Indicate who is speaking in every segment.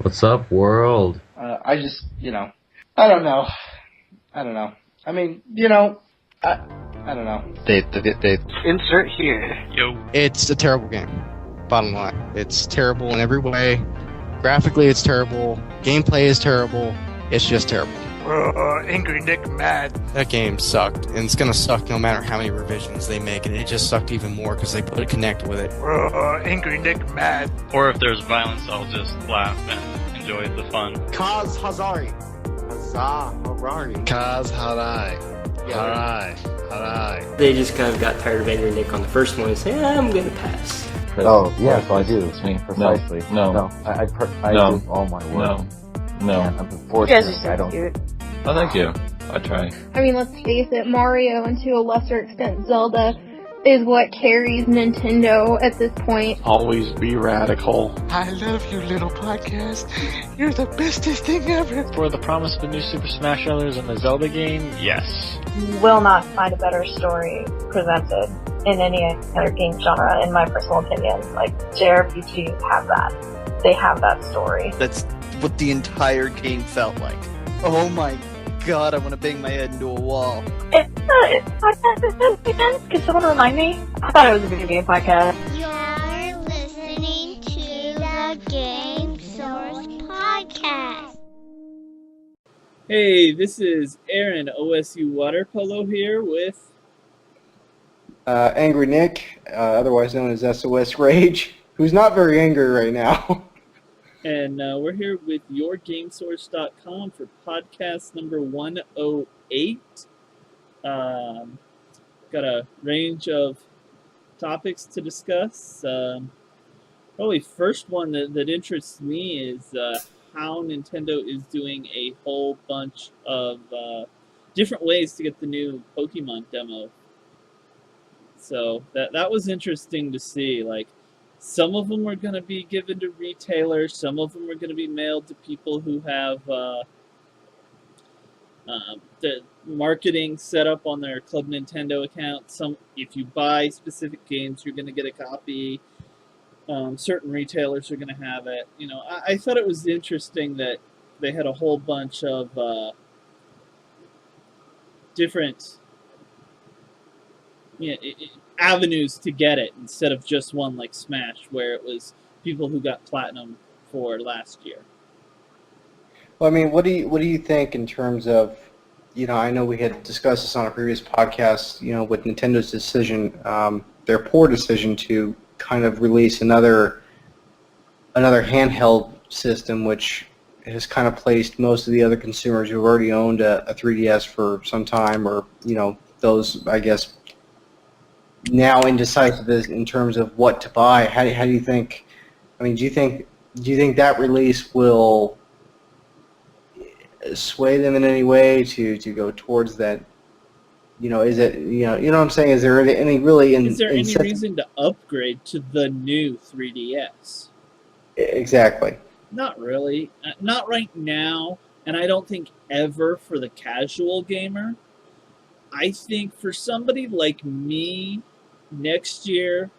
Speaker 1: What's up, world?
Speaker 2: I just, I don't know. I mean, I don't know.
Speaker 3: They
Speaker 2: Insert here.
Speaker 4: Yo.
Speaker 5: It's a terrible game. Bottom line. It's terrible in every way. Graphically, it's terrible. Gameplay is terrible. It's just terrible.
Speaker 4: Angry Nick mad.
Speaker 5: That game sucked, and it's gonna suck no matter how many revisions they make, and it just sucked even more because they put a Connect with it.
Speaker 4: Angry Nick mad. Or if there's violence, I'll just laugh and enjoy the fun.
Speaker 6: Kaz Harari.
Speaker 3: Kaz Harai.
Speaker 7: They just kind of got tired of Angry Nick on the first one and said, I'm going to pass.
Speaker 8: Oh, yes, I do. It's me, precisely.
Speaker 3: No.
Speaker 8: I
Speaker 3: No.
Speaker 8: do all my work.
Speaker 3: No.
Speaker 8: And
Speaker 9: You guys are
Speaker 8: unfortunately,
Speaker 9: so
Speaker 8: I don't.
Speaker 9: cute.
Speaker 3: Oh, thank you. I try.
Speaker 9: I mean, let's face it, Mario and to a lesser extent Zelda is what carries Nintendo at this point.
Speaker 6: Always be radical.
Speaker 4: I love you, little podcast. You're the bestest thing ever. For the promise of the new Super Smash Bros. And the Zelda game, yes.
Speaker 10: You will not find a better story presented in any other game genre, in my personal opinion. Like, JRPGs have that. They have that story.
Speaker 6: That's what the entire game felt like. Oh my god, I want to bang my head into a wall.
Speaker 10: It's podcast again? Can someone remind me? I thought it was a video game podcast.
Speaker 11: You're listening to the Game Source Podcast.
Speaker 12: Hey, this is Aaron, OSU Water Polo here with...
Speaker 13: Angry Nick, otherwise known as SOS Rage, who's not very angry right now.
Speaker 12: And we're here with yourgamesource.com for podcast number 108. Got a range of topics to discuss. Probably first one that interests me is how Nintendo is doing a whole bunch of different ways to get the new Pokemon demo. So that was interesting to see. Like, some of them are going to be given to retailers. Some of them are going to be mailed to people who have the marketing set up on their Club Nintendo account. Some, if you buy specific games, you're going to get a copy. Certain retailers are going to have it. I thought it was interesting that they had a whole bunch of different avenues to get it instead of just one like Smash, where it was people who got platinum for last year.
Speaker 13: Well, I mean, what do you think in terms of, I know we had discussed this on a previous podcast, with Nintendo's decision, their poor decision to kind of release another handheld system, which has kind of placed most of the other consumers who've already owned a 3DS for some time, or, those, I guess, now indecisive in terms of what to buy. How do you think? I mean, do you think that release will sway them in any way to go towards that? Is it what I'm saying? Is there any really?
Speaker 12: Is there any reason to upgrade to the new 3DS?
Speaker 13: Exactly.
Speaker 12: Not really. Not right now, and I don't think ever for the casual gamer. I think for somebody like me, next year,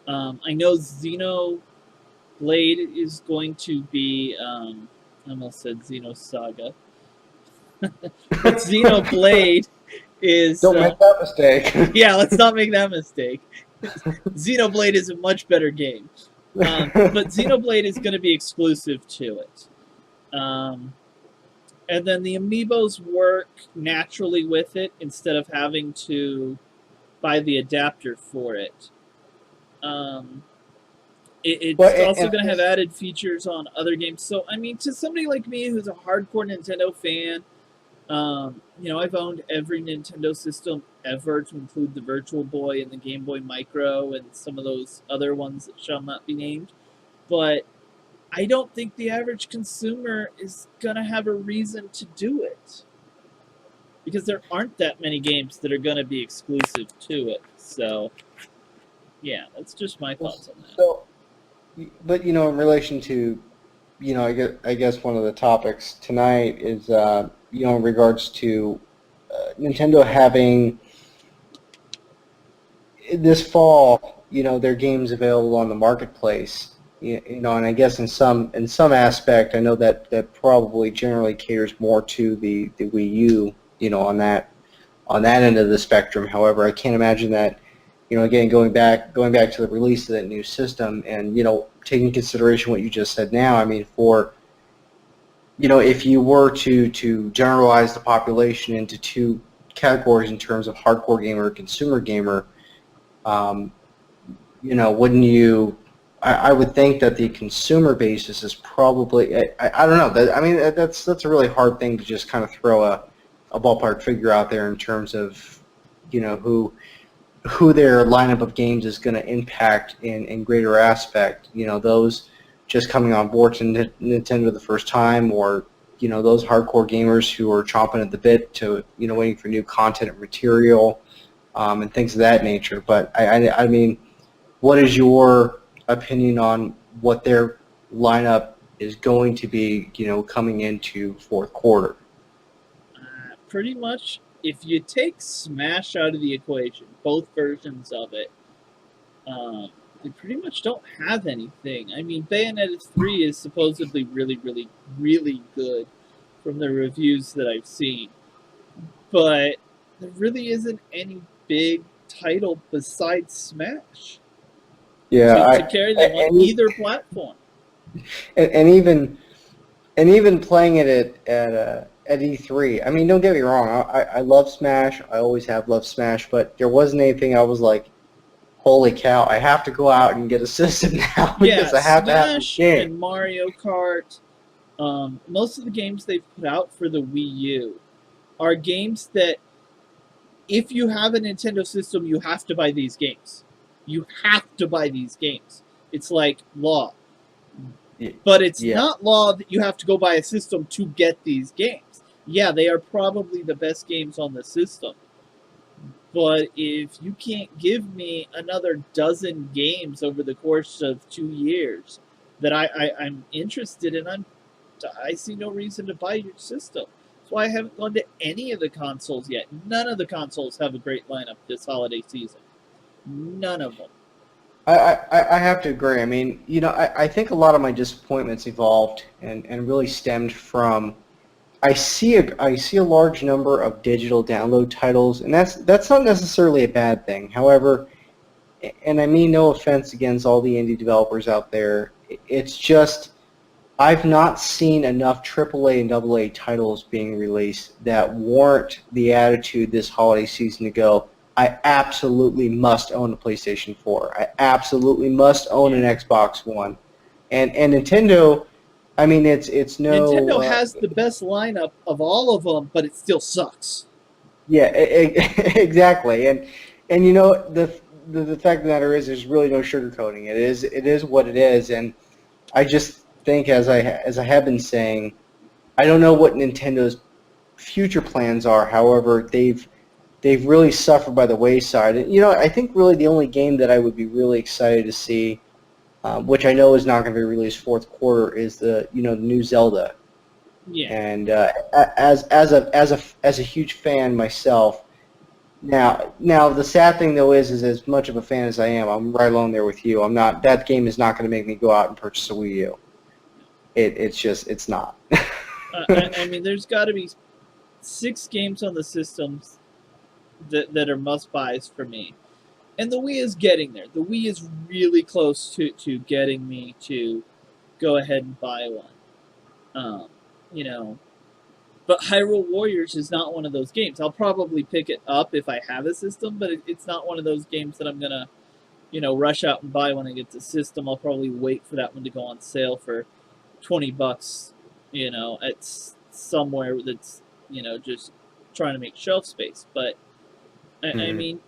Speaker 12: I know Xenoblade is going to be, I almost said Xenosaga, but Xenoblade is...
Speaker 13: Don't make that mistake.
Speaker 12: Yeah, let's not make that mistake. Xenoblade is a much better game. But Xenoblade is going to be exclusive to it. And then the amiibos work naturally with it instead of having to buy the adapter for it. It's also going to have added features on other games. So, I mean, to somebody like me who's a hardcore Nintendo fan, I've owned every Nintendo system ever, to include the Virtual Boy and the Game Boy Micro and some of those other ones that shall not be named. But I don't think the average consumer is going to have a reason to do it, because there aren't that many games that are going to be exclusive to it. So, yeah, that's just my thoughts on that.
Speaker 13: So, but, in relation to, I guess one of the topics tonight is, in regards to Nintendo having this fall, their games available on the marketplace. And I guess in some aspect, I know that probably generally caters more to the Wii U, on that end of the spectrum. However, I can't imagine that, again, going back to the release of that new system, and taking into consideration what you just said now. I mean, if you were to generalize the population into two categories in terms of hardcore gamer, consumer gamer, wouldn't you? I would think that the consumer basis is probably. I don't know. That's a really hard thing to just kind of throw a ballpark figure out there in terms of, who their lineup of games is going to impact in greater aspect. Those just coming on board to Nintendo the first time, or those hardcore gamers who are chomping at the bit to waiting for new content and material, and things of that nature. But I mean, what is your opinion on what their lineup is going to be, coming into fourth quarter?
Speaker 12: Pretty much, if you take Smash out of the equation, both versions of it, they pretty much don't have anything. I mean, Bayonetta 3 is supposedly really, really, really good from the reviews that I've seen. But there really isn't any big title besides Smash.
Speaker 13: Yeah,
Speaker 12: to carry them on either platform.
Speaker 13: And even playing it at E3. I mean, don't get me wrong. I love Smash. I always have loved Smash. But there wasn't anything I was like, holy cow! I have to go out and get a system now because I have to have this game.
Speaker 12: And Mario Kart. Most of the games they've put out for the Wii U are games that, if you have a Nintendo system, you have to buy these games. You have to buy these games. It's like law. But it's not law that you have to go buy a system to get these games. Yeah, they are probably the best games on the system. But if you can't give me another dozen games over the course of 2 years that I'm interested in, I see no reason to buy your system. That's why I haven't gone to any of the consoles yet. None of the consoles have a great lineup this holiday season. None of them.
Speaker 13: I have to agree. I mean, I think a lot of my disappointments evolved and really stemmed from I see a large number of digital download titles, and that's not necessarily a bad thing. However, and I mean no offense against all the indie developers out there, it's just I've not seen enough AAA and AA titles being released that warrant the attitude this holiday season to go, I absolutely must own a PlayStation 4. I absolutely must own an Xbox One. And Nintendo, I mean, it's no...
Speaker 12: Nintendo has the best lineup of all of them, but it still sucks.
Speaker 13: Yeah, exactly. And the fact of the matter is there's really no sugarcoating it. It is what it is. And I just think, as I have been saying, I don't know what Nintendo's future plans are. However, they've really suffered by the wayside. And, I think really the only game that I would be really excited to see, which I know is not going to be released fourth quarter, is the new Zelda.
Speaker 12: Yeah.
Speaker 13: And as a huge fan myself, now the sad thing though is as much of a fan as I am, I'm right along there with you. That game is not going to make me go out and purchase a Wii U. It's not.
Speaker 12: I mean, there's got to be 6 games on the systems that are must-buys for me. And the Wii is getting there. The Wii is really close to getting me to go ahead and buy one. But Hyrule Warriors is not one of those games. I'll probably pick it up if I have a system, but it's not one of those games that I'm going to, rush out and buy when I get the system. I'll probably wait for that one to go on sale for $20, at somewhere that's, just trying to make shelf space. But I mean,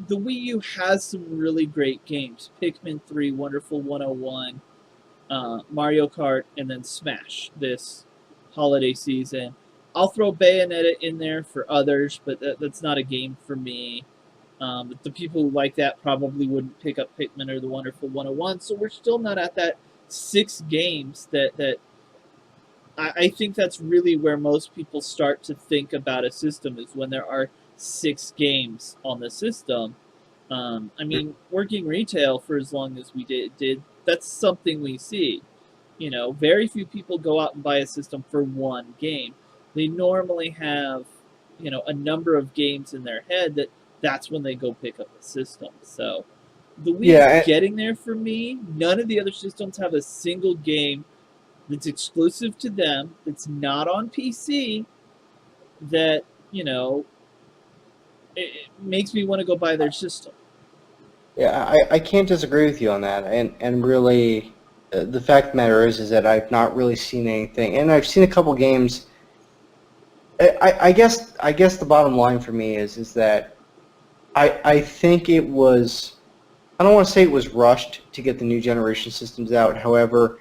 Speaker 12: the Wii U has some really great games. Pikmin 3, Wonderful 101, Mario Kart, and then Smash this holiday season. I'll throw Bayonetta in there for others, but that's not a game for me. The people who like that probably wouldn't pick up Pikmin or the Wonderful 101, so we're still not at that 6 games that I think that's really where most people start to think about a system, is when there are 6 games on the system. I mean, working retail for as long as we did that's something we see. You know, very few people go out and buy a system for one game. They normally have, you know, a number of games in their head that's when they go pick up a system. So the Wii is getting there for me. None of the other systems have a single game that's exclusive to them, that's not on PC, that, you know, it makes me want to go buy their system.
Speaker 13: Yeah, I can't disagree with you on that. And really, the fact of the matter is that I've not really seen anything. And I've seen a couple games. I guess the bottom line for me is that I think it was, I don't want to say it was rushed to get the new generation systems out. However,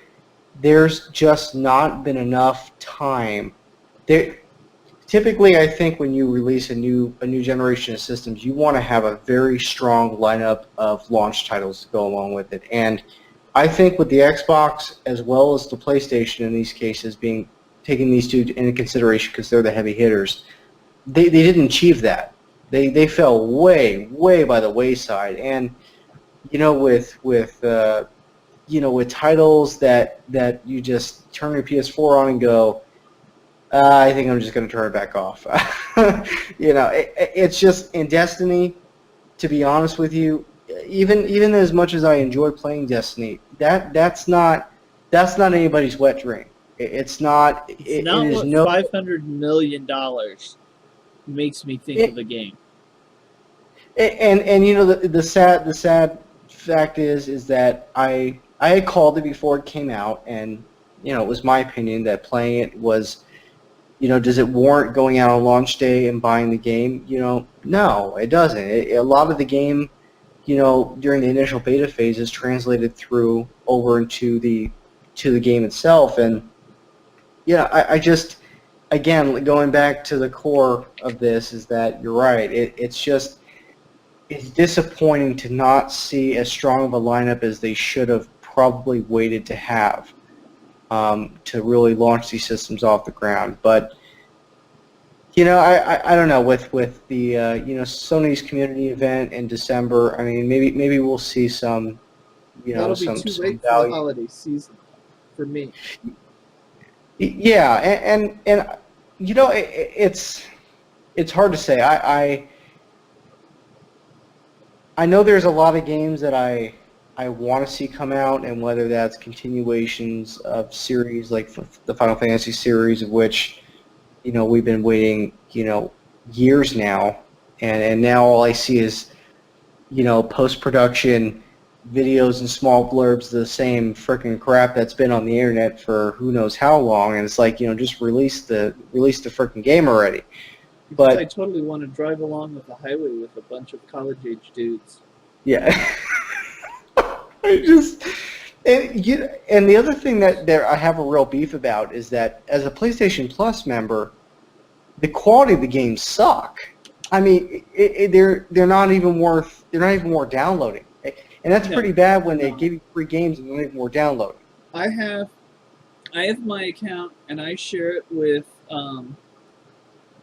Speaker 13: there's just not been enough time. Typically, I think when you release a new generation of systems, you want to have a very strong lineup of launch titles to go along with it. And I think with the Xbox as well as the PlayStation in these cases taking these two into consideration because they're the heavy hitters, they didn't achieve that. They fell way by the wayside. And you know, with titles that you just turn your PS4 on and go, I think I'm just going to turn it back off. You know, it's just in Destiny. To be honest with you, even as much as I enjoy playing Destiny, that's not anybody's wet dream. It's not.
Speaker 12: It's not what $500 million makes me think of a game.
Speaker 13: And you know the sad fact is that I had called it before it came out, and you know it was my opinion that playing it was, you know, does it warrant going out on launch day and buying the game? You know, no, it doesn't. A lot of the game, you know, during the initial beta phase is translated through over into the game itself, and yeah, I just, again, going back to the core of this is that you're right. It's disappointing to not see as strong of a lineup as they should have probably waited to have to really launch these systems off the ground. But you know, I don't know, with the you know, Sony's community event in December. I mean, maybe we'll see some, you know,
Speaker 12: that'll be too late
Speaker 13: value.
Speaker 12: for the holiday season for me.
Speaker 13: Yeah, and you know, it's hard to say. I know there's a lot of games that I want to see come out, and whether that's continuations of series like the Final Fantasy series, of which, you know, we've been waiting, you know, years now, and now all I see is, you know, post-production videos and small blurbs, the same freaking crap that's been on the internet for who knows how long, and it's like, you know, just release the freaking game already. But
Speaker 12: I totally want to drive along with the highway with a bunch of college-age dudes.
Speaker 13: Yeah. And the other thing that I have a real beef about is that as a PlayStation Plus member, the quality of the games suck. I mean, they're not even worth downloading, and that's pretty bad when they give you free games and they're not even worth downloading.
Speaker 12: I have my account and I share it with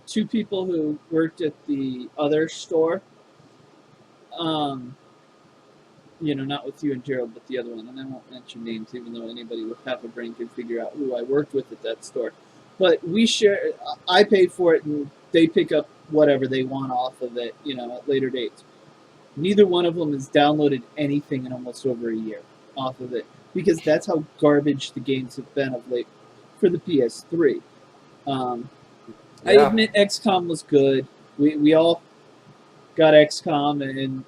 Speaker 12: two people who worked at the other store. You know, not with you and Gerald, but the other one, and I won't mention names, even though anybody with half a brain can figure out who I worked with at that store. But we share. I paid for it, and they pick up whatever they want off of it, you know, at later dates. Neither one of them has downloaded anything in almost over a year off of it, because that's how garbage the games have been of late for the PS3. I admit XCOM was good. We all got XCOM, and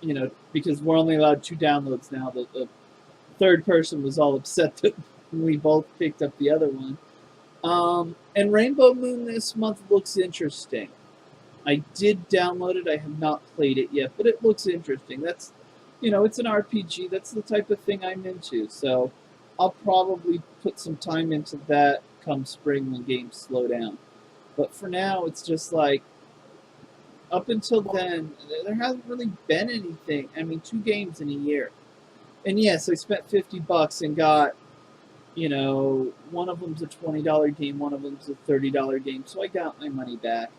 Speaker 12: you know, because we're only allowed 2 downloads now, the third person was all upset that we both picked up the other one. And Rainbow Moon this month looks interesting. I did download it. I have not played it yet, but it looks interesting. That's, you know, it's an RPG. That's the type of thing I'm into. So I'll probably put some time into that come spring when games slow down. But for now, it's just like, up until then, there hasn't really been anything. I mean, 2 games in a year. And yes, I spent $50 and got, you know, one of them's a $20 game, one of them's a $30 game, so I got my money back.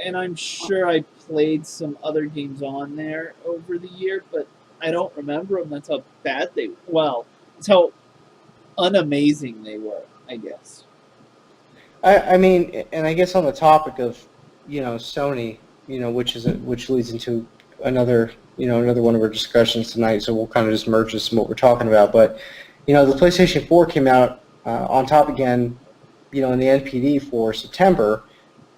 Speaker 12: And I'm sure I played some other games on there over the year, but I don't remember them. That's how bad they. Well, it's how unamazing they were, I guess.
Speaker 13: I mean, and I guess on the topic of, Sony, which leads into another one of our discussions tonight. So we'll kind of just merge this in what we're talking about. But, the PlayStation 4 came out on top again, in the NPD for September.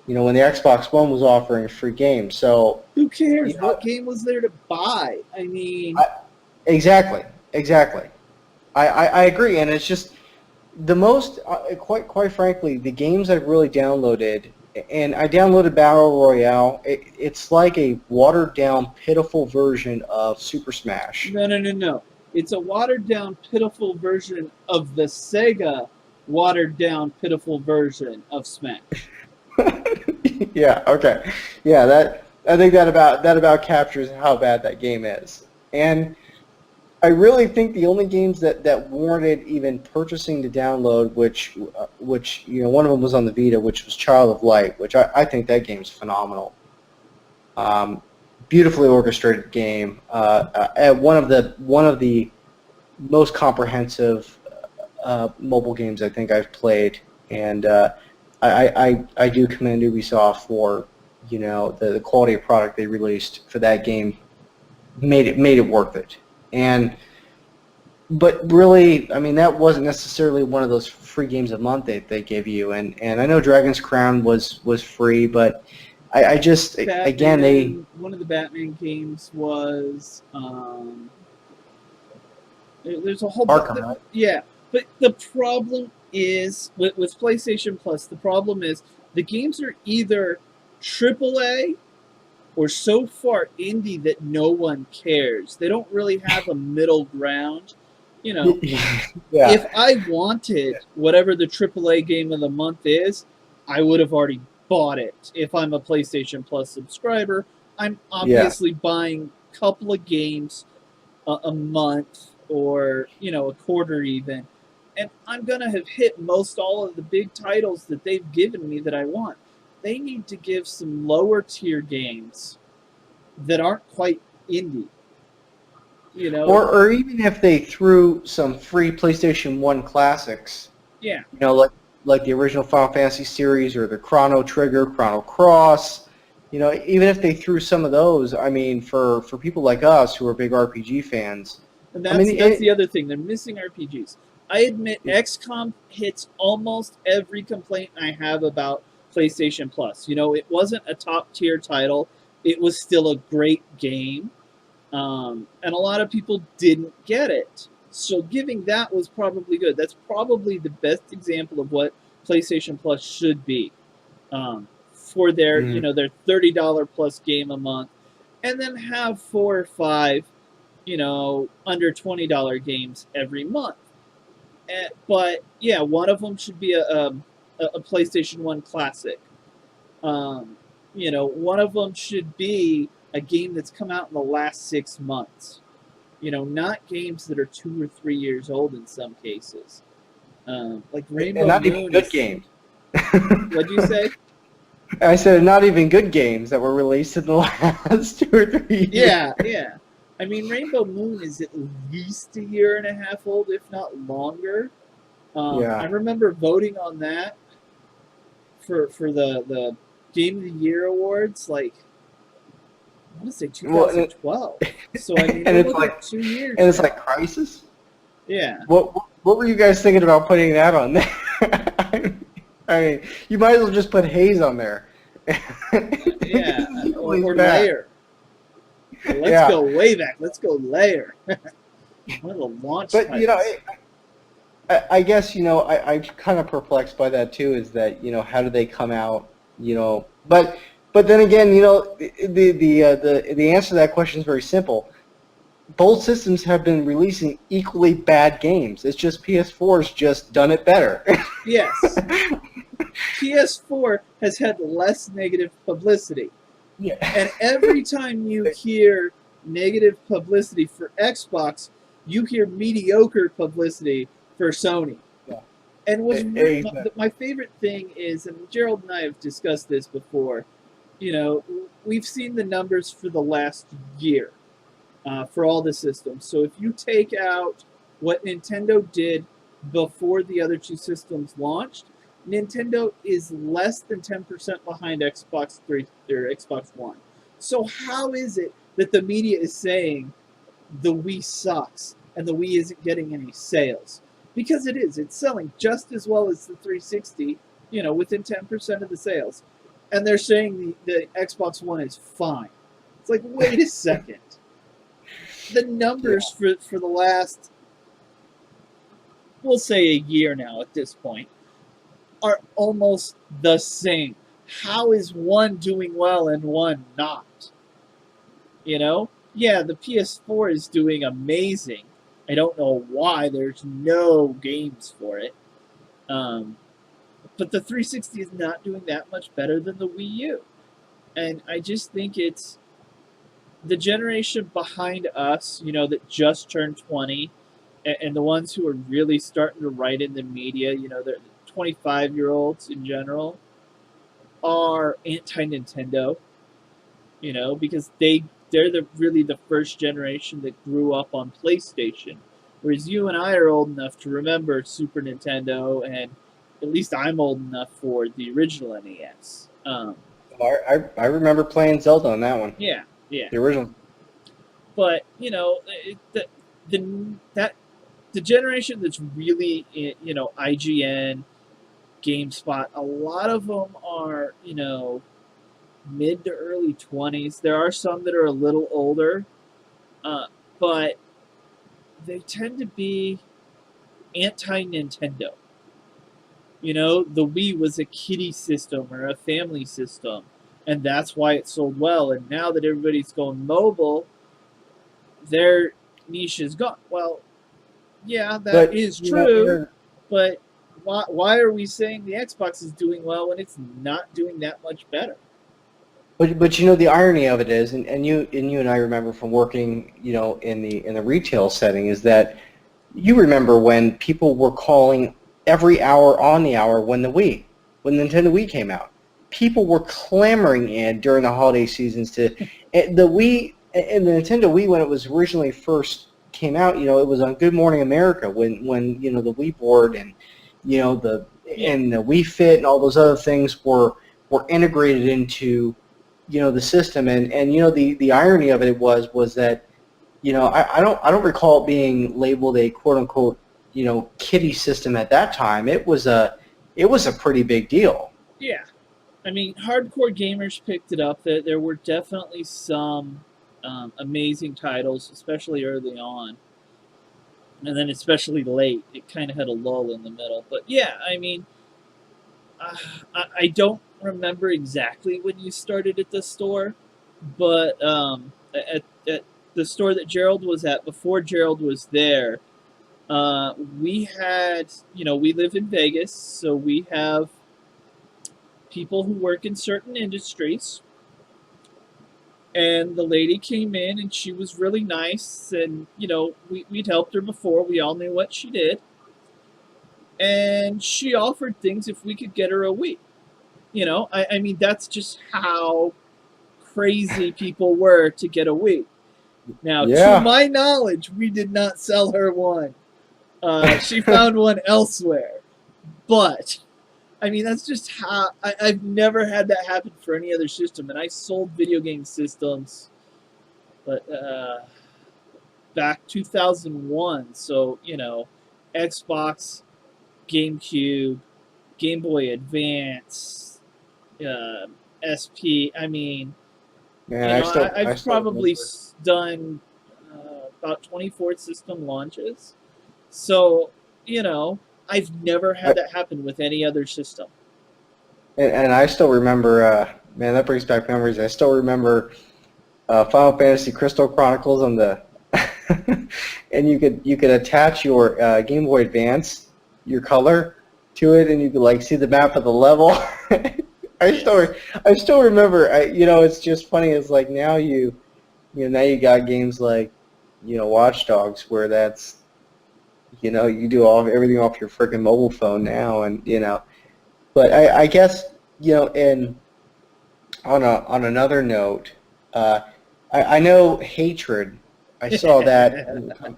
Speaker 13: When the Xbox One was offering a free game. So
Speaker 12: who cares? What game was there to buy? I mean,
Speaker 13: exactly. I agree, and it's just the most, quite frankly, the games I've really downloaded, and I downloaded Battle Royale. It's like a watered down, pitiful version of Super Smash.
Speaker 12: No. It's a watered down, pitiful version of the Sega watered down, pitiful version of Smash.
Speaker 13: Yeah. Okay. Yeah. I think that about captures how bad that game is, and I really think the only games that warranted even purchasing to download, which one of them was on the Vita, which was Child of Light, which I think that game's phenomenal. Beautifully orchestrated game. One of the most comprehensive mobile games I think I've played, and I do commend Ubisoft for the quality of product they released for that game. Made it worth it. But really, I mean, that wasn't necessarily one of those free games a month they give you. And I know Dragon's Crown was free, but I just
Speaker 12: Batman,
Speaker 13: again
Speaker 12: one of the Batman games was there's a whole
Speaker 13: Arkham, right?
Speaker 12: Yeah, but the problem is with PlayStation Plus, the problem is the games are either AAA or so far indie that no one cares. They don't really have a middle ground.
Speaker 13: Yeah.
Speaker 12: If I wanted whatever the AAA game of the month is, I would have already bought it. If I'm a PlayStation Plus subscriber, I'm obviously buying a couple of games a month or, a quarter even. And I'm going to have hit most all of the big titles that they've given me that I want. They need to give some lower tier games that aren't quite indie.
Speaker 13: Or even if they threw some free PlayStation 1 classics.
Speaker 12: Yeah.
Speaker 13: Like the original Final Fantasy series or the Chrono Trigger, Chrono Cross. Even if they threw some of those, I mean, for people like us who are big RPG fans.
Speaker 12: And that's the other thing. They're missing RPGs. I admit XCOM hits almost every complaint I have about PlayStation Plus. It wasn't a top-tier title. It was still a great game. And a lot of people didn't get it. So giving that was probably good. That's probably the best example of what PlayStation Plus should be. For their, their $30 plus game a month. And then have 4 or 5, under $20 games every month. But yeah, one of them should be a PlayStation 1 classic. One of them should be a game that's come out in the last 6 months. Not games that are 2 or 3 years old in some cases. Like Rainbow Moon.
Speaker 13: Not even good games.
Speaker 12: What'd you say?
Speaker 13: I said not even good games that were released in the last 2 or 3 years.
Speaker 12: Yeah. I mean, Rainbow Moon is at least a year and a half old, if not longer. I remember voting on that for the Game of the Year awards, like, I want to say 2012. So, I mean,
Speaker 13: and it's
Speaker 12: like 2 years.
Speaker 13: And it's like Crisis?
Speaker 12: Yeah.
Speaker 13: What were you guys thinking about putting that on there? I mean, you might as well just put Haze on there.
Speaker 12: Yeah, or Layer. Let's go way back. Let's go Layer. One of the launch titles.
Speaker 13: I guess, I'm kind of perplexed by that too, is that, how do they come out, but then again, the answer to that question is very simple. Both systems have been releasing equally bad games. It's just PS4's just done it better.
Speaker 12: Yes. PS4 has had less negative publicity.
Speaker 13: Yeah.
Speaker 12: And every time you hear negative publicity for Xbox, you hear mediocre publicity for Sony.
Speaker 13: Yeah.
Speaker 12: And my favorite thing is, and Gerald and I have discussed this before, we've seen the numbers for the last year. for all the systems. So if you take out what Nintendo did before the other two systems launched, Nintendo is less than 10% behind Xbox 3 or Xbox One. So how is it that the media is saying the Wii sucks and the Wii isn't getting any sales? Because it is. It's selling just as well as the 360, within 10% of the sales. And they're saying the Xbox One is fine. It's like, wait a second. The numbers for the last, we'll say a year now at this point, are almost the same. How is one doing well and one not? Yeah, the PS4 is doing amazing. I don't know why. There's no games for it. But the 360 is not doing that much better than the Wii U. And I just think it's the generation behind us, that just turned 20, and the ones who are really starting to write in the media, the 25-year-olds in general, are anti-Nintendo, because they're really the first generation that grew up on PlayStation, whereas you and I are old enough to remember Super Nintendo, and at least I'm old enough for the original NES.
Speaker 13: I remember playing Zelda on that one.
Speaker 12: Yeah.
Speaker 13: The original.
Speaker 12: But the generation that's really IGN, GameSpot, a lot of them are mid to early 20s. There are some that are a little older, but they tend to be anti-Nintendo. The Wii was a kiddie system or a family system, and that's why it sold well. And now that everybody's going mobile, their niche is gone. Well, yeah, that is true, but why are we saying the Xbox is doing well when it's not doing that much better?
Speaker 13: But the irony of it is, and you and I remember from working in the retail setting, is that you remember when people were calling every hour on the hour when the Nintendo Wii came out. People were clamoring in during the holiday seasons to the Wii and the Nintendo Wii when it was originally first came out. It was on Good Morning America when the Wii board and the Wii Fit and all those other things were integrated into the system, and the irony of it was that I don't recall it being labeled a quote unquote kiddie system at that time. It was a pretty big deal.
Speaker 12: Yeah, I mean, hardcore gamers picked it up. There were definitely some amazing titles, especially early on, and then especially late. It kind of had a lull in the middle. But yeah, I mean, I don't remember exactly when you started at the store, but at the store that Gerald was at, before Gerald was there, we had, we live in Vegas, so we have people who work in certain industries. And the lady came in, and she was really nice, and, we'd helped her before. We all knew what she did. And she offered things if we could get her a Wii. I mean, that's just how crazy people were to get a Wii. Now, to my knowledge, we did not sell her one. She found one elsewhere. But, I mean, that's just how... I've never had that happen for any other system. And I sold video game systems back 2001. So, Xbox, GameCube, Game Boy Advance, SP. I mean, I've probably done about 24 system launches. So, I've never had that happen with any other system.
Speaker 13: And I still remember, man, that brings back memories. I still remember Final Fantasy Crystal Chronicles on the, and you could attach your Game Boy Advance, your color, to it, and you could see the map of the level. I still remember. It's just funny. It's like now now you got games like Watch Dogs, where that's you do everything off your freaking mobile phone now, and But I guess and on another note, I know hatred I saw that.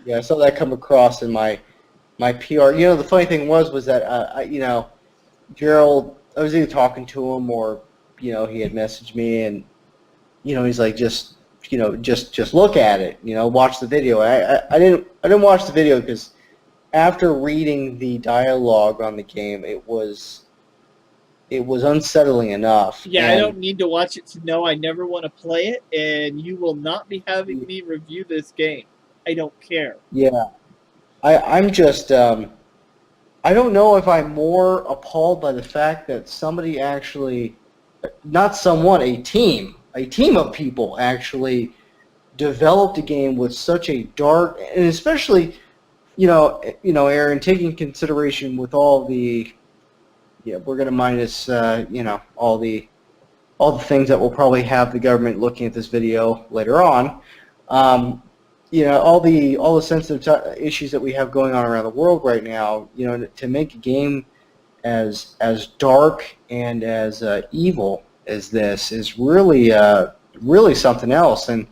Speaker 13: Yeah, I saw that come across in my PR. You know, the funny thing was that Gerald, I was either talking to him or he had messaged me, and he's like, just look at it, watch the video. I didn't watch the video because after reading the dialogue on the game, it was unsettling enough.
Speaker 12: Yeah, I don't need to watch it to know I never want to play it, and you will not be having me review this game. I don't care.
Speaker 13: Yeah, I'm just I don't know if I'm more appalled by the fact that somebody actually, not someone, a team of people actually developed a game with such a dark, and especially, Aaron, taking consideration with all the, we're going to minus, all the things that will probably have the government looking at this video later on. All the sensitive issues that we have going on around the world right now. To make a game as dark and as evil as this is really something else. And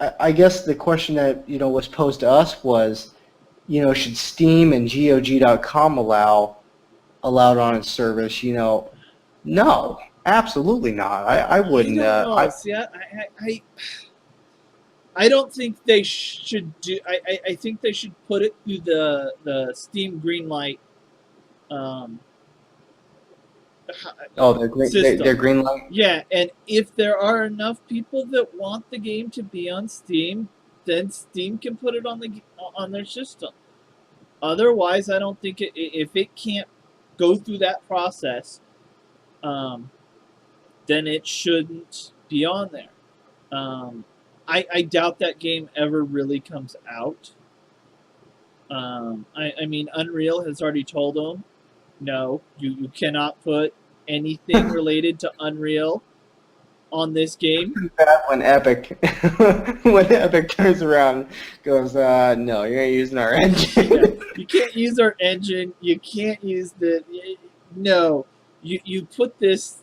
Speaker 13: I guess the question that was posed to us was, should Steam and GOG.com allowed on its service? No, absolutely not. I wouldn't.
Speaker 12: I don't think they should do. I think they should put it through the Steam Greenlight.
Speaker 13: Their Greenlight.
Speaker 12: Yeah, and if there are enough people that want the game to be on Steam, then Steam can put it on their system. Otherwise, I don't think if it can't go through that process, then it shouldn't be on there. I doubt that game ever really comes out. I mean, Unreal has already told them, no, you cannot put anything related to Unreal on this game.
Speaker 13: When Epic turns around and goes, no, you're using our engine.
Speaker 12: Yeah, you can't use our engine. You can't use no. You put this,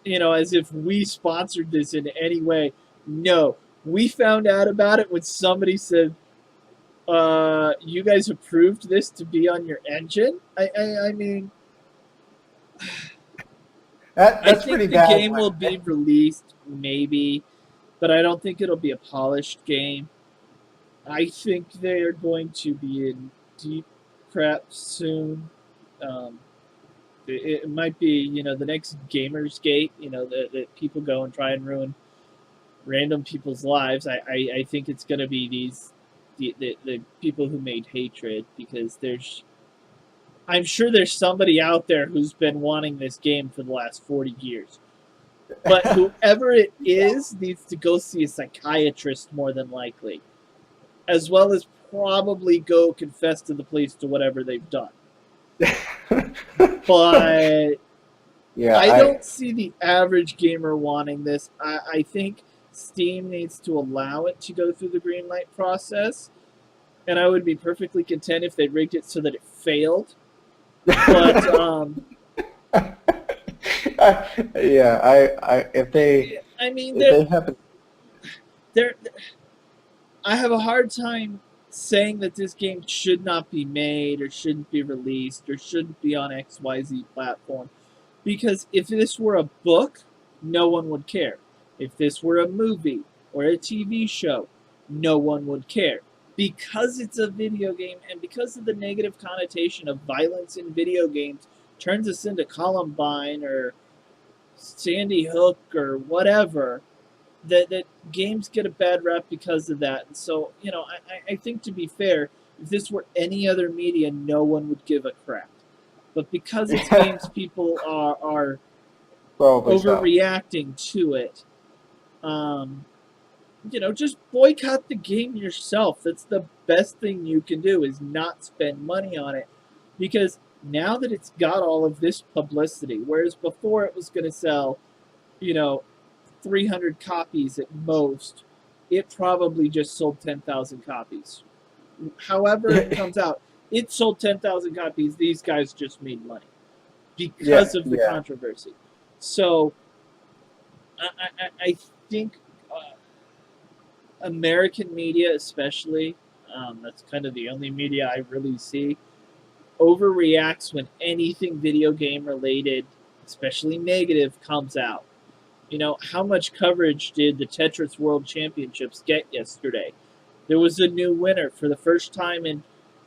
Speaker 12: as if we sponsored this in any way. No. We found out about it when somebody said, you guys approved this to be on your engine? I mean,
Speaker 13: that's pretty bad.
Speaker 12: I think the game will be released, maybe, but I don't think it'll be a polished game. I think they are going to be in deep crap soon. It might be, the next Gamersgate, that people go and try and ruin random people's lives. I think it's going to be the people who made Hatred, because I'm sure there's somebody out there who's been wanting this game for the last 40 years. But whoever it is needs to go see a psychiatrist, more than likely, as well as probably go confess to the police to whatever they've done. But yeah, I don't see the average gamer wanting this. I think Steam needs to allow it to go through the green light process, and I would be perfectly content if they rigged it so that it failed. But
Speaker 13: if they happen,
Speaker 12: I have a hard time saying that this game should not be made or shouldn't be released or shouldn't be on XYZ platform, because if this were a book, no one would care. If this were a movie or a TV show, no one would care. Because it's a video game, and because of the negative connotation of violence in video games turns us into Columbine or Sandy Hook or whatever, that games get a bad rap because of that. And so, I think, to be fair, if this were any other media, no one would give a crap. But because it's games, people are overreacting to it. Just boycott the game yourself. That's the best thing you can do, is not spend money on it. Because now that it's got all of this publicity, whereas before it was going to sell, 300 copies at most, it probably just sold 10,000 copies. However it comes out, it sold 10,000 copies. These guys just made money because of the controversy. So I think American media especially, that's kind of the only media I really see, overreacts when anything video game related, especially negative, comes out. How much coverage did the Tetris World Championships get yesterday? There was a new winner for the first time in,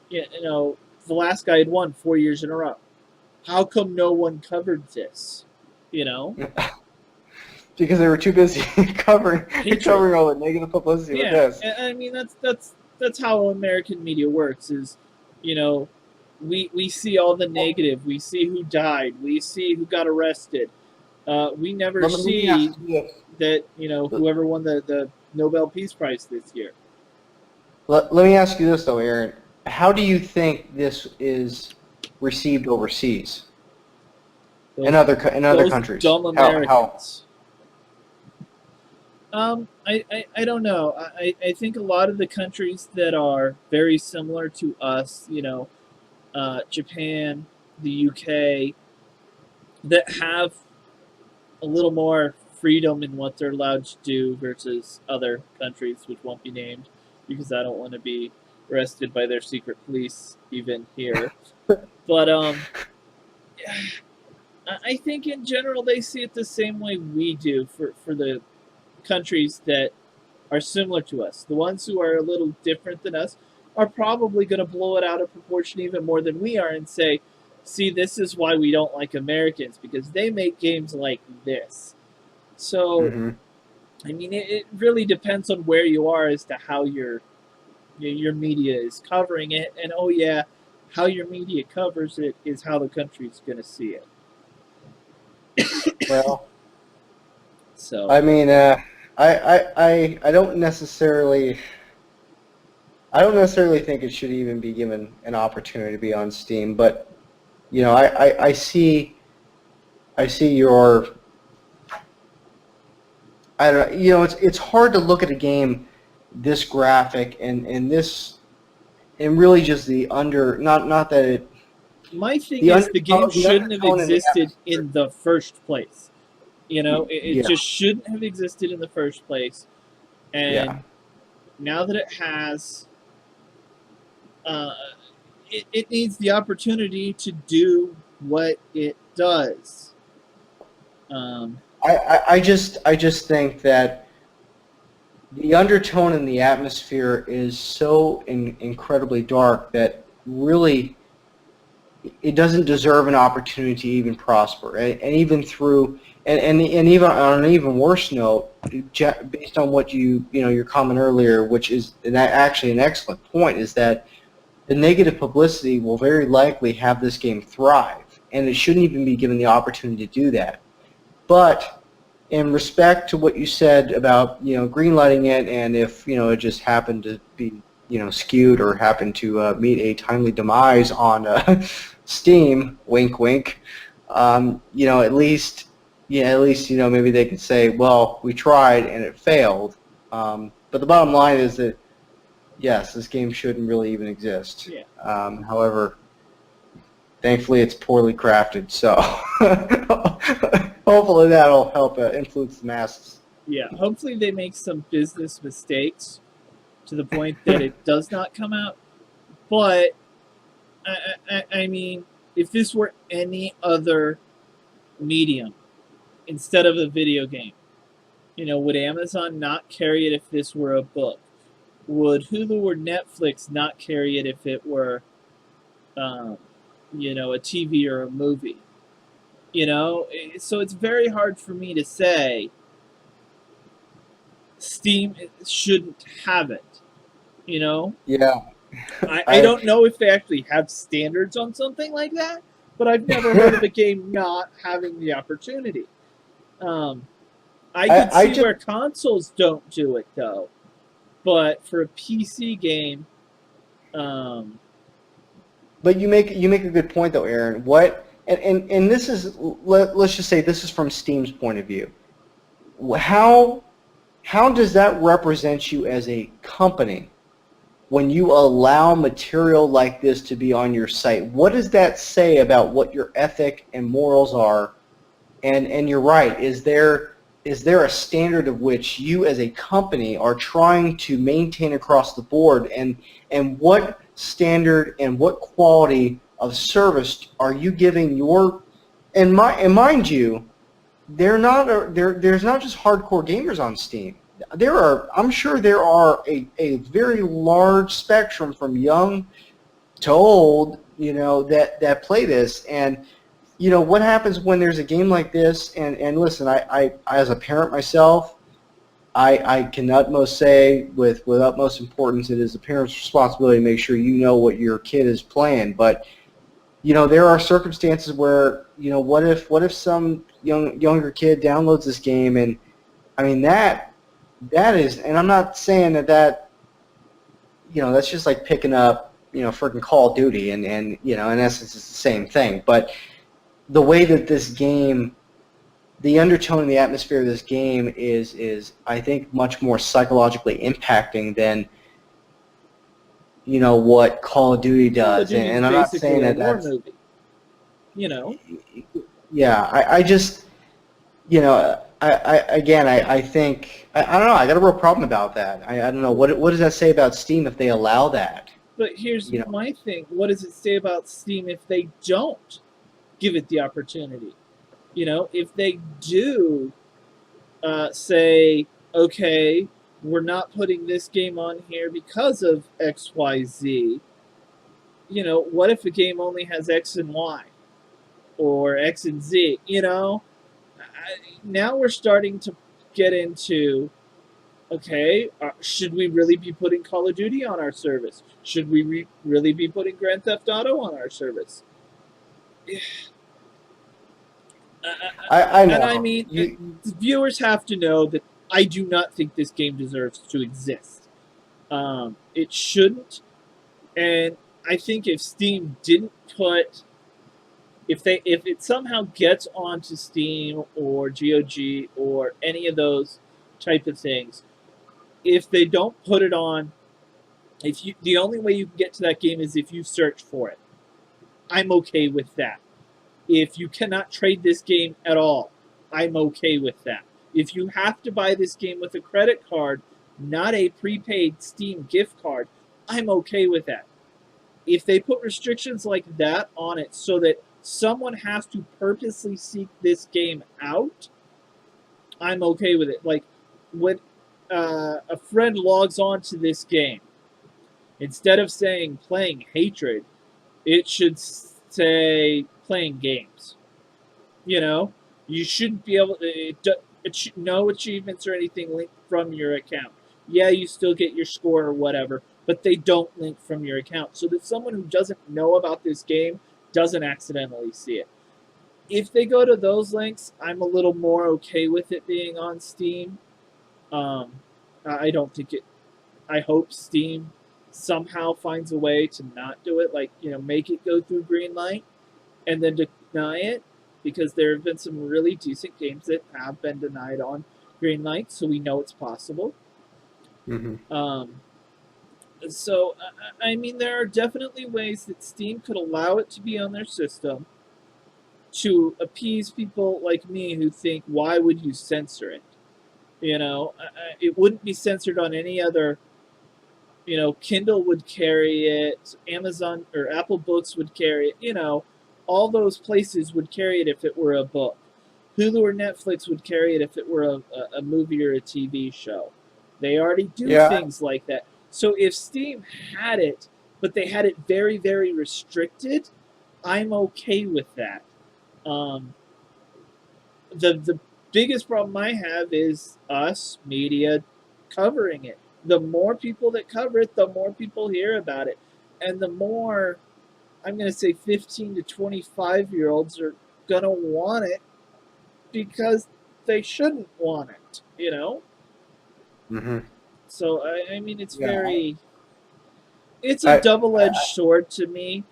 Speaker 12: the last guy had won 4 years in a row. How come no one covered this?
Speaker 13: Because they were too busy covering all the negative publicity with this.
Speaker 12: I mean that's how American media works. Is we see all the negative. We see who died. We see who got arrested. We never see that whoever won the Nobel Peace Prize this year.
Speaker 13: Let me ask you this though, Aaron. How do you think this is received overseas? In other countries?
Speaker 12: Dumb Americans. I don't know. I think a lot of the countries that are very similar to us, Japan, the UK, that have a little more freedom in what they're allowed to do versus other countries, which won't be named, because I don't want to be arrested by their secret police even here. But I think in general they see it the same way we do for the countries that are similar to us. The ones who are a little different than us are probably going to blow it out of proportion even more than we are and say, see, this is why we don't like Americans, because they make games like this. So, I mean, it really depends on where you are as to how your media is covering it. And, how your media covers it is how the country's going to see it.
Speaker 13: Well,
Speaker 12: so
Speaker 13: I mean, I don't necessarily think it should even be given an opportunity to be on Steam, but I see your, I don't know, it's hard to look at a game this graphic and this, and really just the not that it.
Speaker 12: My thing is the game shouldn't have existed in the first place. It just shouldn't have existed in the first place. And now that it has, it needs the opportunity to do what it does.
Speaker 13: I just think that the undertone and the atmosphere is so incredibly dark that really it doesn't deserve an opportunity to even prosper. And even through and even on an even worse note, based on what your comment earlier, which is actually an excellent point, is that the negative publicity will very likely have this game thrive, and it shouldn't even be given the opportunity to do that. But in respect to what you said about greenlighting it, and if it just happened to be skewed or happened to meet a timely demise on Steam, wink wink, at least maybe they could say, well, we tried and it failed. But the bottom line is that yes, this game shouldn't really even exist.
Speaker 12: Yeah.
Speaker 13: However, thankfully it's poorly crafted, so hopefully that'll help influence the masses.
Speaker 12: Yeah, hopefully they make some business mistakes to the point that it does not come out. But, I mean, if this were any other medium instead of a video game, would Amazon not carry it if this were a book? Would Hulu or Netflix not carry it if it were, a TV or a movie? So it's very hard for me to say Steam shouldn't have it.
Speaker 13: Yeah.
Speaker 12: I don't know if they actually have standards on something like that, but I've never heard of a game not having the opportunity. I could see where consoles don't do it though, but for a PC game,
Speaker 13: But you make a good point though, Aaron. And this is, let's just say this is from Steam's point of view. How does that represent you as a company when you allow material like this to be on your site? What does that say about what your ethic and morals are? And you're right. Is there is there a standard of which you as a company are trying to maintain across the board, and what standard and what quality of service are you giving your, and mind you, there's not just hardcore gamers on Steam. I'm sure there are a very large spectrum from young to old, that play this. And what happens when there's a game like this? And listen, I as a parent myself, I can utmost say with utmost importance, it is a parent's responsibility to make sure you know what your kid is playing. But there are circumstances where what if some younger kid downloads this game, and I mean that is, and I'm not saying that that's just like picking up freaking Call of Duty, and in essence it's the same thing. But the way that this game, the undertone and the atmosphere of this game is I think much more psychologically impacting than what Call of Duty does. And I'm not saying that that's
Speaker 12: movie.
Speaker 13: Yeah, I just I think I don't know. I got a real problem about that. I don't know what does that say about Steam if they allow that.
Speaker 12: But here's my thing. What does it say about Steam if they don't give it the opportunity? If they do say, okay, we're not putting this game on here because of X, Y, Z. What if a game only has X and Y? Or X and Z? Now we're starting to get into, okay, should we really be putting Call of Duty on our service? Should we really be putting Grand Theft Auto on our service?
Speaker 13: I know.
Speaker 12: And I mean, the viewers have to know that I do not think this game deserves to exist. It shouldn't. And I think if Steam didn't put, if it somehow gets onto Steam or GOG or any of those type of things, if they don't put it on, the only way you can get to that game is if you search for it. I'm okay with that. If you cannot trade this game at all, I'm okay with that. If you have to buy this game with a credit card, not a prepaid Steam gift card, I'm okay with that. If they put restrictions like that on it so that someone has to purposely seek this game out, I'm okay with it. Like, when a friend logs on to this game, instead of saying playing hatred, it should say playing games. You shouldn't be able to, no achievements or anything linked from your account. Yeah, you still get your score or whatever, but they don't link from your account, so that someone who doesn't know about this game doesn't accidentally see it. If they go to those links, I'm a little more okay with it being on Steam. I don't think it. I hope Steam somehow finds a way to not do it, like, make it go through Greenlight and then deny it, because there have been some really decent games that have been denied on Greenlight, so we know it's possible.
Speaker 13: Mm-hmm.
Speaker 12: So, I mean, there are definitely ways that Steam could allow it to be on their system to appease people like me who think, why would you censor it? It wouldn't be censored on any other. Kindle would carry it, Amazon or Apple Books would carry it, all those places would carry it if it were a book. Hulu or Netflix would carry it if it were a movie or a TV show. They already do things like that. So if Steam had it, but they had it very, very restricted, I'm okay with that. The biggest problem I have is us, media, covering it. The more people that cover it, the more people hear about it. And the more, I'm going to say 15 to 25-year-olds are going to want it because they shouldn't want it,
Speaker 13: Mm-hmm.
Speaker 12: So, I mean, it's very, it's a double-edged sword to me.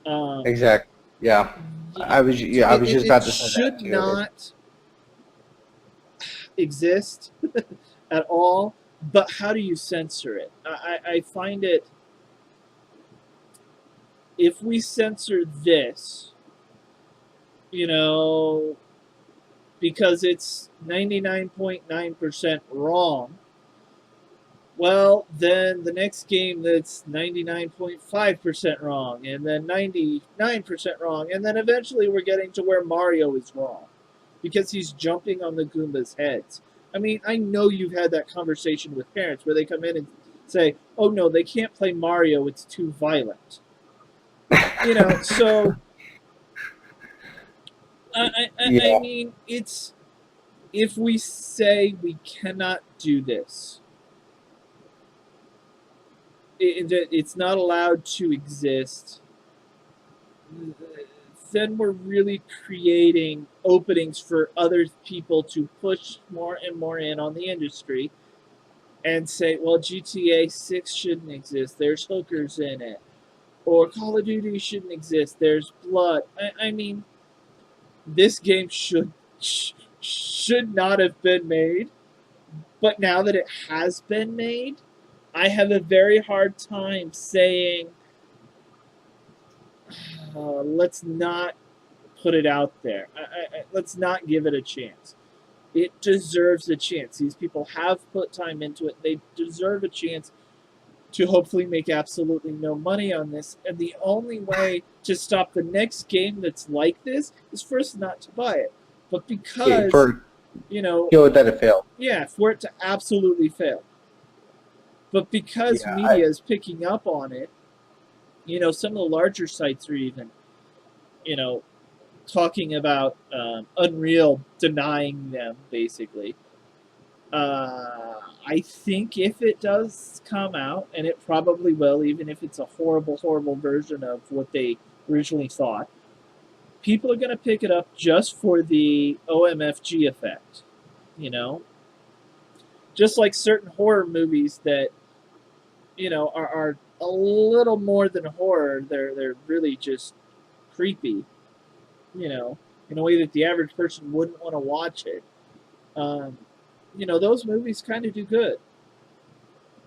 Speaker 13: Exactly. Yeah. I was just about to say that. It
Speaker 12: should not exist at all, but how do you censor it? I find it, if we censor this, because it's 99.9% wrong, well, then the next game that's 99.5% wrong, and then 99% wrong, and then eventually we're getting to where Mario is wrong because he's jumping on the Goombas' heads. I mean, I know you've had that conversation with parents where they come in and say, oh no, they can't play Mario, it's too violent. So I mean, it's, if we say we cannot do this, it's not allowed to exist, then we're really creating openings for other people to push more and more in on the industry and say, well, GTA 6 shouldn't exist, there's hookers in it. Or Call of Duty shouldn't exist, there's blood. I mean, this game should not have been made, but now that it has been made, I have a very hard time saying, let's not put it out there. Let's not give it a chance. It deserves a chance. These people have put time into it. They deserve a chance to hopefully make absolutely no money on this. And the only way to stop the next game that's like this is first not to buy it. But because,
Speaker 13: that it failed.
Speaker 12: Yeah, for it to absolutely fail. But because media is picking up on it, some of the larger sites are even, talking about Unreal denying them, basically. I think if it does come out, and it probably will, even if it's a horrible, horrible version of what they originally thought, people are going to pick it up just for the OMFG effect, Just like certain horror movies that, are a little more than horror. They're really just creepy, in a way that the average person wouldn't want to watch it. Those movies kind of do good.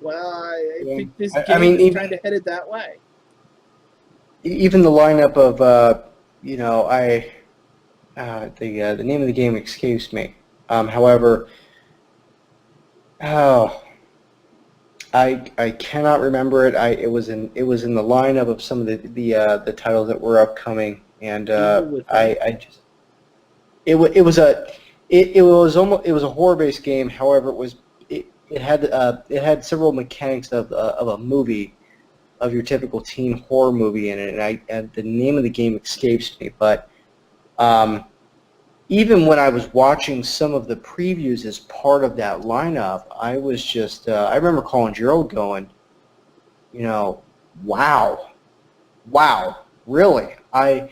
Speaker 12: Well, I think this game is kind of headed that way.
Speaker 13: Even the lineup of, the name of the game escapes me. However, I cannot remember it. It was in the lineup of some of the titles that were upcoming, and it was a horror-based game. However, it had several mechanics of a movie, of your typical teen horror movie in it, and the name of the game escapes me. But even when I was watching some of the previews as part of that lineup, I was just, I remember calling Gerald going, wow, really? I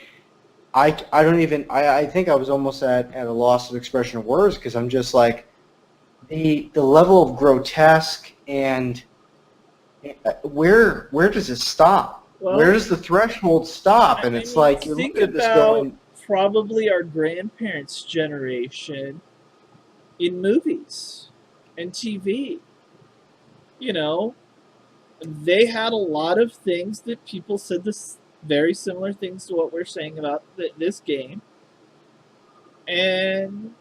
Speaker 13: don't even, I think I was almost at a loss of expression of words, because I'm just like, the level of grotesque, and where does it stop?
Speaker 12: Well,
Speaker 13: where does the threshold stop? And it's like, you're looking at this going,
Speaker 12: probably our grandparents' generation in movies and TV. They had a lot of things that people said this very similar things to what we're saying about this game. And,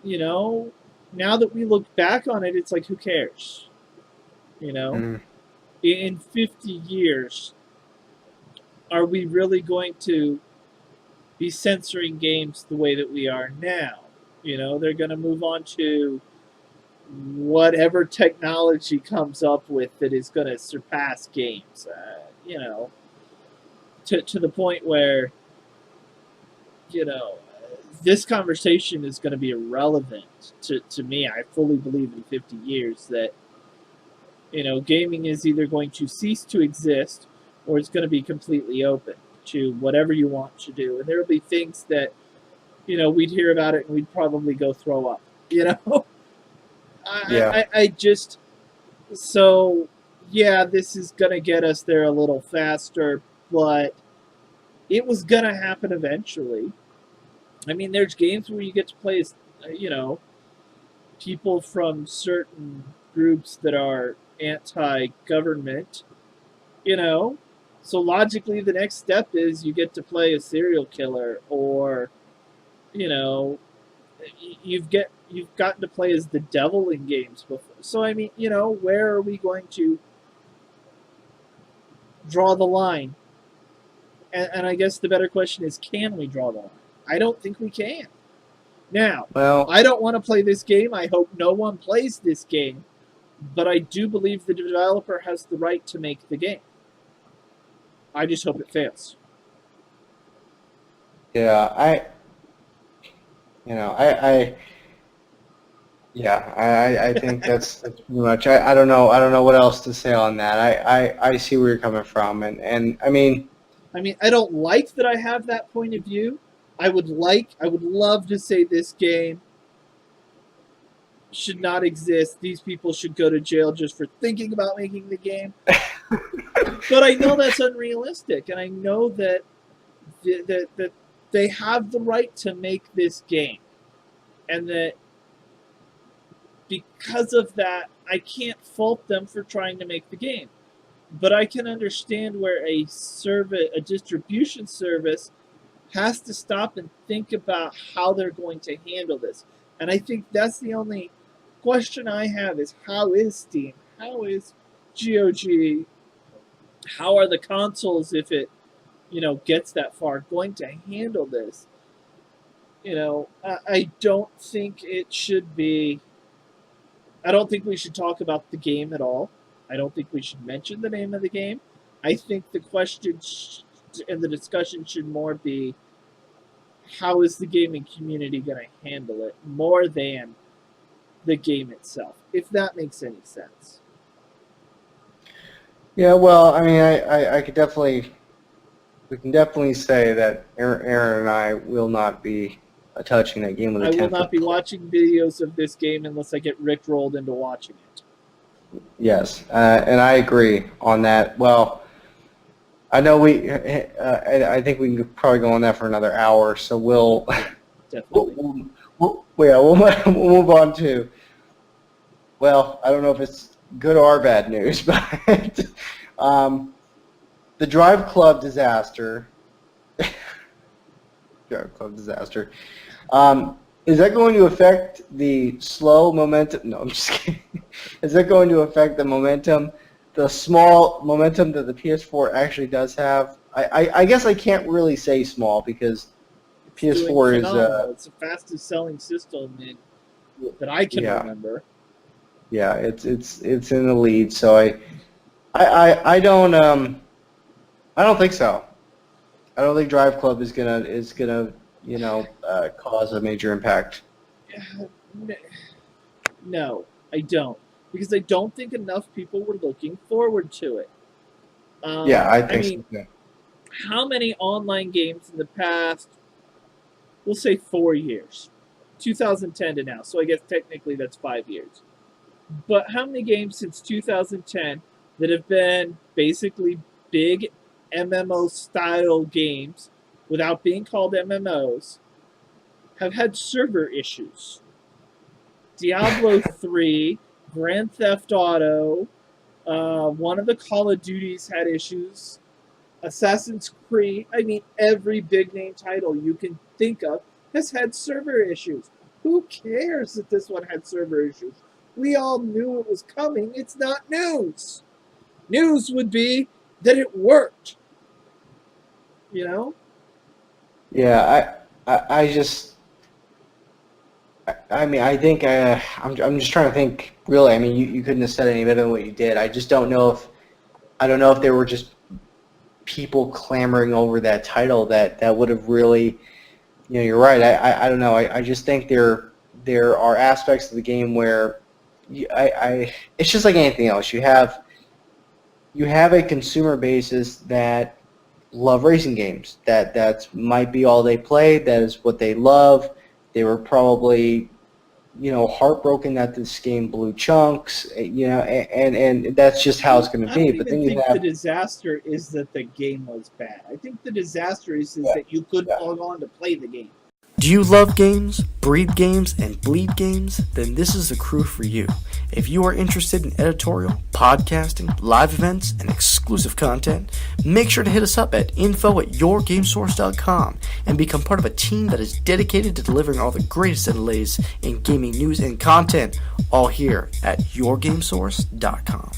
Speaker 12: now that we look back on it, it's like, who cares? In 50 years, are we really going to be censoring games the way that we are now? They're going to move on to whatever technology comes up with that is going to surpass games, to the point where, this conversation is going to be irrelevant to me. I fully believe in 50 years that, gaming is either going to cease to exist or it's going to be completely open to whatever you want to do. And there will be things that, we'd hear about it and we'd probably go throw up, I just, so, yeah, this is going to get us there a little faster, but it was going to happen eventually. I mean, there's games where you get to play as, people from certain groups that are anti-government, So logically, the next step is you get to play a serial killer or, you've gotten to play as the devil in games before. So I mean, where are we going to draw the line? And I guess the better question is, can we draw the line? I don't think we can. Now, I don't want to play this game. I hope no one plays this game. But I do believe the developer has the right to make the game. I just hope it fails.
Speaker 13: Yeah, I think that's pretty much. I don't know what else to say on that. I see where you're coming from, and I mean,
Speaker 12: I don't like that I have that point of view. I would love to say this game should not exist. These people should go to jail just for thinking about making the game. But I know that's unrealistic, and I know that they have the right to make this game, and that because of that, I can't fault them for trying to make the game. But I can understand where a distribution service has to stop and think about how they're going to handle this. And I think that's the only question I have is, how is Steam? How is GOG? How are the consoles, if it, gets that far, going to handle this? I don't think it should be... I don't think we should talk about the game at all. I don't think we should mention the name of the game. I think the question and the discussion should more be, how is the gaming community going to handle it, more than the game itself, if that makes any sense.
Speaker 13: Yeah, well, I mean, we can definitely say that Aaron and I will not be touching that game with a 10-foot.
Speaker 12: I will not be watching videos of this game unless I get rickrolled into watching it.
Speaker 13: Yes, and I agree on that. Well, I know I think we can probably go on that for another hour, so we'll we'll move on to. Well, I don't know if it's good or bad news, but the Driveclub Disaster. Driveclub Disaster. Is that going to affect the slow momentum? No, I'm just kidding. Is that going to affect the momentum, the small momentum that the PS4 actually does have? I guess I can't really say small because PS4 is...
Speaker 12: it's the fastest selling system that I can remember.
Speaker 13: Yeah, it's in the lead, so I don't think so. I don't think Driveclub is gonna cause a major impact.
Speaker 12: No, I don't, because I don't think enough people were looking forward to it.
Speaker 13: I think so.
Speaker 12: How many online games in the past, we'll say 4 years, 2010 to now, so I guess technically that's 5 years. But how many games since 2010 that have been basically big MMO-style games, without being called MMOs, have had server issues? Diablo 3, Grand Theft Auto, one of the Call of Duties had issues, Assassin's Creed, every big-name title you can think of has had server issues. Who cares that this one had server issues? We all knew it was coming. It's not news. News would be that it worked.
Speaker 13: Yeah, I think I'm just trying to think. Really, you couldn't have said any better than what you did. I just don't know if there were just people clamoring over that title that would have really, you're right. I don't know. I just think there are aspects of the game where it's just like anything else. You have a consumer basis that love racing games. That might be all they play. That is what they love. They were probably, heartbroken that this game blew chunks, and that's just how it's going to be. But then you have
Speaker 12: the disaster is that the game was bad. I think the disaster is that you couldn't log on to play the game.
Speaker 1: Do Do you love games, breathe games, and bleed games? Then this is the crew for you. If you are interested in editorial, podcasting, live events, and exclusive content, make sure to hit us up at info@yourgamesource.com and become part of a team that is dedicated to delivering all the greatest and latest in gaming news and content, all here at yourgamesource.com.